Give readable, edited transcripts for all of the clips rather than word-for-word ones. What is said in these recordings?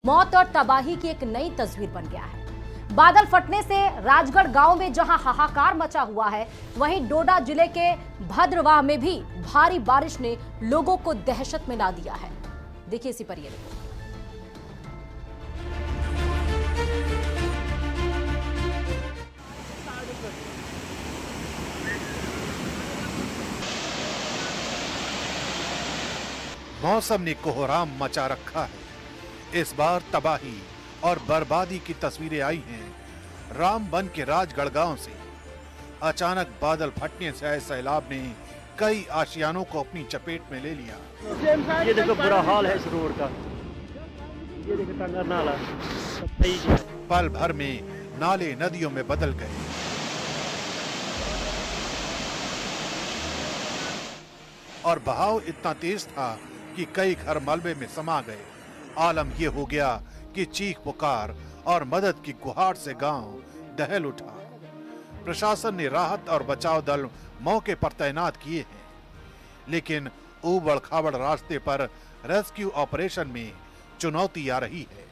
मौत और तबाही की एक नई तस्वीर बन गया है। बादल फटने से राजगढ़ गांव में जहां हाहाकार मचा हुआ है, वहीं डोडा जिले के भद्रवाह में भी भारी बारिश ने लोगों को दहशत में ला दिया है। देखिए इसी पर ये रिपोर्ट। मौसम ने कोहराम मचा रखा है। इस बार तबाही और बर्बादी की तस्वीरें आई हैं रामबन के राजगढ़ गांव से। अचानक बादल फटने से आए सैलाब ने कई आशियानों को अपनी चपेट में ले लिया। ये देखो बुरा हाल है इस रोड का, ये देखो टंगर नाला पल भर में नाले नदियों में बदल गए और बहाव इतना तेज था कि कई घर मलबे में समा गए। आलम ये हो गया कि चीख पुकार और मदद की गुहार से गांव दहल उठा। प्रशासन ने राहत और बचाव दल मौके पर तैनात किए हैं, लेकिन ऊबड़ खाबड़ रास्ते पर रेस्क्यू ऑपरेशन में चुनौती आ रही है।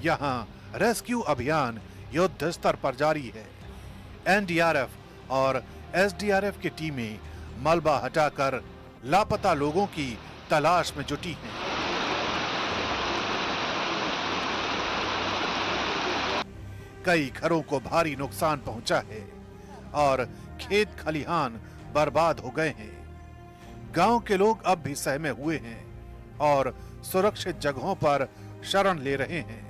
यहाँ रेस्क्यू अभियान युद्ध स्तर पर जारी है। एनडीआरएफ और एसडीआरएफ की टीमें मलबा हटाकर लापता लोगों की तलाश में जुटी हैं। कई घरों को भारी नुकसान पहुंचा है और खेत खलिहान बर्बाद हो गए हैं। गांव के लोग अब भी सहमे हुए हैं और सुरक्षित जगहों पर शरण ले रहे हैं।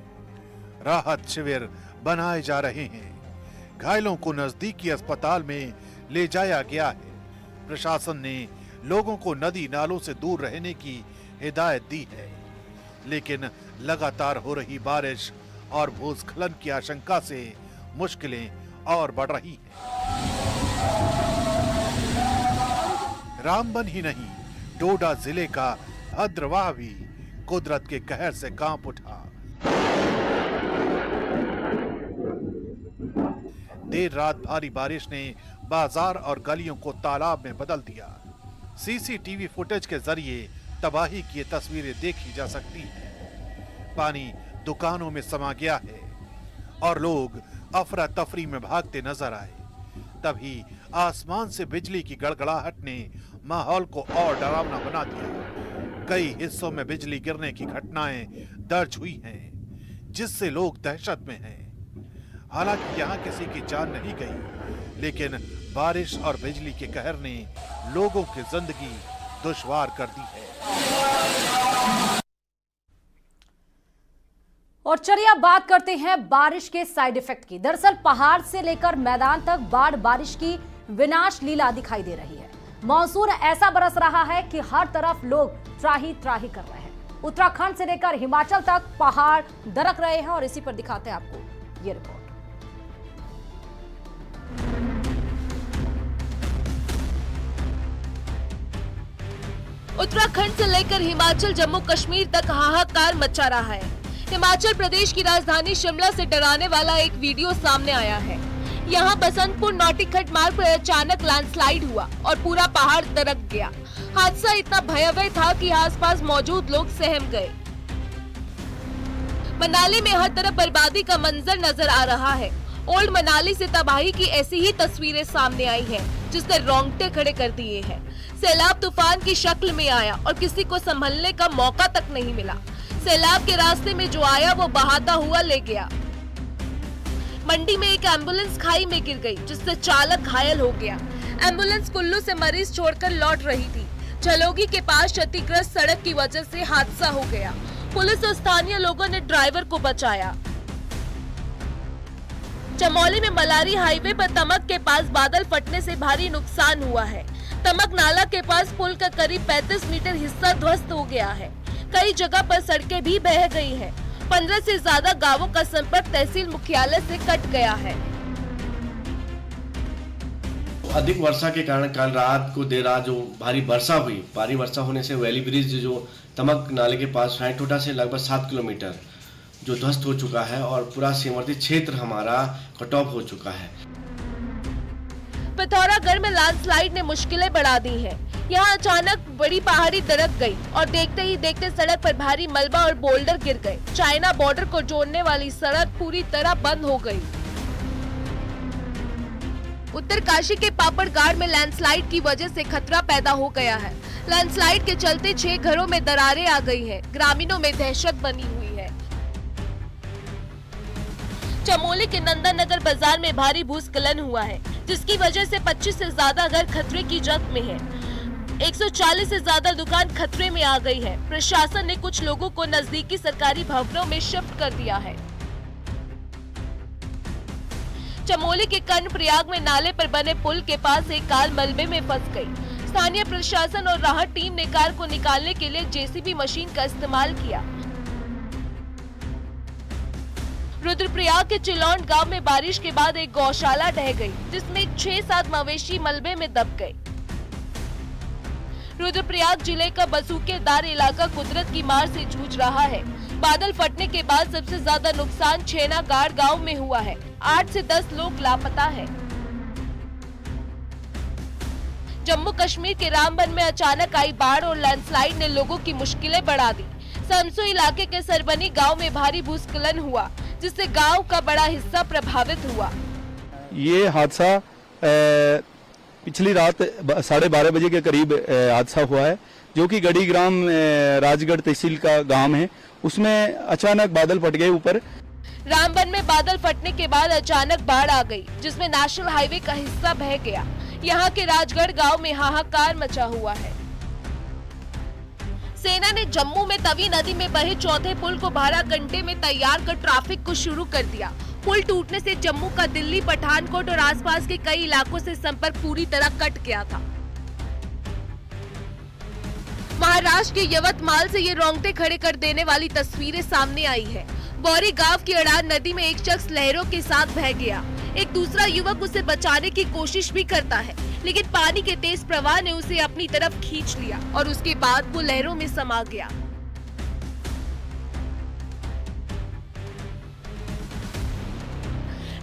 राहत शिविर बनाए जा रहे हैं। घायलों को नजदीकी अस्पताल में ले जाया गया है। प्रशासन ने लोगों को नदी नालों से दूर रहने की हिदायत दी है, लेकिन लगातार हो रही बारिश और भूस्खलन की आशंका से मुश्किलें और बढ़ रही हैं। रामबन ही नहीं, डोडा जिले का भद्रवाह भी कुदरत के कहर से कांप उठा। देर रात भारी बारिश ने बाजार और गलियों को तालाब में बदल दिया। सीसीटीवी फुटेज के जरिए तबाही की तस्वीरें देखी जा सकती हैं। पानी दुकानों में समा गया है और लोग अफरा तफरी में भागते नजर आए। तभी आसमान से बिजली की गड़गड़ाहट ने माहौल को और डरावना बना दिया। कई हिस्सों में बिजली गिरने की घटनाएं दर्ज हुई हैं, जिससे लोग दहशत में हैं। हालांकि यहाँ किसी की जान नहीं गई, लेकिन बारिश और बिजली के कहर ने लोगों की जिंदगी दुश्वार कर दी है। और चलिए अब बात करते हैं बारिश के साइड इफेक्ट की। दरअसल पहाड़ से लेकर मैदान तक बाढ़ बारिश की विनाश लीला दिखाई दे रही है। मॉनसून ऐसा बरस रहा है कि हर तरफ लोग त्राही त्राही कर रहे हैं। उत्तराखंड से लेकर हिमाचल तक पहाड़ दरक रहे हैं और इसी पर दिखाते हैं आपको ये रिपोर्ट। उत्तराखंड से लेकर हिमाचल जम्मू कश्मीर तक हाहाकार मचा रहा है। हिमाचल प्रदेश की राजधानी शिमला से डराने वाला एक वीडियो सामने आया है। यहाँ बसंतपुर नौटिखट मार्ग पर अचानक लैंडस्लाइड हुआ और पूरा पहाड़ दरक गया। हादसा इतना भयावह था कि आसपास मौजूद लोग सहम गए। मनाली में हर तरफ बर्बादी का मंजर नजर आ रहा है। ओल्ड मनाली से तबाही की ऐसी ही तस्वीरें सामने आई हैं, जिसने रोंगटे खड़े कर दिए हैं। सैलाब तूफान की शक्ल में आया और किसी को संभलने का मौका तक नहीं मिला। सैलाब के रास्ते में जो आया वो बहाता हुआ ले गया। मंडी में एक एम्बुलेंस खाई में गिर गई, जिससे चालक घायल हो गया। एम्बुलेंस कुल्लू से मरीज छोड़कर लौट रही थी। झलोगी के पास क्षतिग्रस्त सड़क की वजह से हादसा हो गया। पुलिस और स्थानीय लोगों ने ड्राइवर को बचाया। चमोली में मलारी हाईवे पर तमक के पास बादल फटने से भारी नुकसान हुआ है। तमक नाला के पास पुल का करीब 35 मीटर हिस्सा ध्वस्त हो गया है। कई जगह पर सड़कें भी बह गई हैं। 15 से ज्यादा गांवों का संपर्क तहसील मुख्यालय से कट गया है। अधिक वर्षा के कारण कल रात को देर रात जो भारी वर्षा हुई, भारी वर्षा होने से वैली ब्रिज जो तमक नाले के पास हैटोटा से लगभग 7 किलोमीटर जो ध्वस्त हो चुका है और पूरा सीमावर्ती क्षेत्र हमारा कट ऑफ हो चुका है। पिथौरागढ़ में लैंडस्लाइड ने मुश्किलें बढ़ा दी हैं। यहाँ अचानक बड़ी पहाड़ी दरक गई और देखते ही देखते सड़क पर भारी मलबा और बोल्डर गिर गए। चाइना बॉर्डर को जोड़ने वाली सड़क पूरी तरह बंद हो गई। उत्तरकाशी के पापड़गाड़ में लैंडस्लाइड की वजह से खतरा पैदा हो गया है। लैंडस्लाइड के चलते 6 घरों में दरारें आ गई हैं। ग्रामीणों में दहशत बनी हुई है। चमोली के नंदन नगर बाजार में भारी भूस्खलन हुआ है, जिसकी वजह से 25 से ज्यादा घर खतरे की जद में है। 140 से ज्यादा दुकान खतरे में आ गई है। प्रशासन ने कुछ लोगों को नजदीकी सरकारी भवनों में शिफ्ट कर दिया है। चमोली के कर्णप्रयाग में नाले पर बने पुल के पास एक कार मलबे में फंस गई। स्थानीय प्रशासन और राहत टीम ने कार को निकालने के लिए जेसीबी मशीन का इस्तेमाल किया। रुद्रप्रयाग के चिलौंड गांव में बारिश के बाद एक गौशाला ढह गई, जिसमें 6-7 मवेशी मलबे में दब गए। रुद्रप्रयाग जिले का बसूकेदार इलाका कुदरत की मार से जूझ रहा है। बादल फटने के बाद सबसे ज्यादा नुकसान छेनागाड़ गांव में हुआ है। 8 से 10 लोग लापता हैं। जम्मू कश्मीर के रामबन में अचानक आई बाढ़ और लैंडस्लाइड ने लोगों की मुश्किलें बढ़ा दी। समसू इलाके के सरबनी गांव में भारी भूस्खलन हुआ, जिससे गांव का बड़ा हिस्सा प्रभावित हुआ। ये हादसा पिछली रात 12:30 बजे के करीब हादसा हुआ है, जो कि गढ़ी ग्राम राजगढ़ तहसील का गांव है। उसमें अचानक बादल फट गए ऊपर। रामबन में बादल फटने के बाद अचानक बाढ़ आ गई, जिसमें नेशनल हाईवे का हिस्सा बह गया। यहाँ के राजगढ़ गांव में हाहाकार मचा हुआ है। सेना ने जम्मू में तवी नदी में बहे चौथे पुल को 12 घंटे में तैयार कर ट्रैफिक को शुरू कर दिया। पुल टूटने से जम्मू का दिल्ली, पठानकोट और आसपास के कई इलाकों से संपर्क पूरी तरह कट गया था। महाराष्ट्र के यवतमाल से ये रोंगटे खड़े कर देने वाली तस्वीरें सामने आई है। बौरी गांव की अड़ार नदी में एक शख्स लहरों के साथ बह गया। एक दूसरा युवक उसे बचाने की कोशिश भी करता है, लेकिन पानी के तेज प्रवाह ने उसे अपनी तरफ खींच लिया और उसके बाद वो लहरों में समा गया।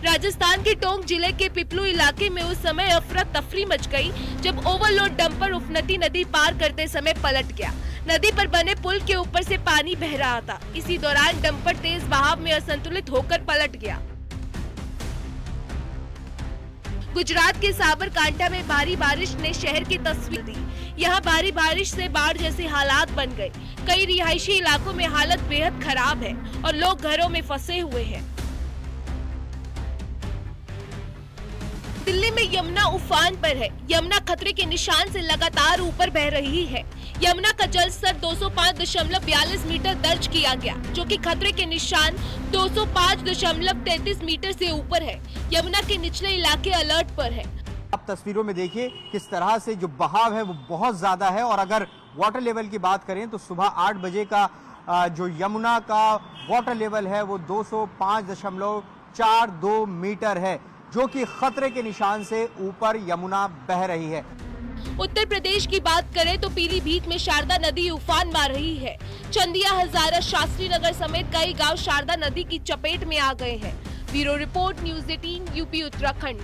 राजस्थान के टोंक जिले के पिपलू इलाके में उस समय अफरा तफरी मच गई, जब ओवरलोड डंपर उफनती नदी पार करते समय पलट गया। नदी पर बने पुल के ऊपर से पानी बह रहा था। इसी दौरान डंपर तेज बहाव में असंतुलित होकर पलट गया। गुजरात के साबरकांठा में भारी बारिश ने शहर की तस्वीर दी। यहाँ भारी बारिश से बाढ़ जैसे हालात बन गए। कई रिहायशी इलाकों में हालत बेहद खराब है और लोग घरों में फंसे हुए हैं। दिल्ली में यमुना उफान पर है। यमुना खतरे के निशान से लगातार ऊपर बह रही है। यमुना का जल स्तर 205.42 मीटर दर्ज किया गया, जो कि खतरे के निशान 205.33 मीटर से ऊपर है। यमुना के निचले इलाके अलर्ट पर है। आप तस्वीरों में देखिए किस तरह से जो बहाव है वो बहुत ज्यादा है। और अगर वाटर लेवल की बात करें तो सुबह 8 बजे का जो यमुना का वाटर लेवल है वो 205.42 मीटर है, जो कि खतरे के निशान से ऊपर यमुना बह रही है। उत्तर प्रदेश की बात करें तो पीलीभीत में शारदा नदी उफान मार रही है। चंदिया, हजारा, शास्त्री नगर समेत कई गांव शारदा नदी की चपेट में आ गए हैं। Bureau report, news 18, UP Uttarakhand.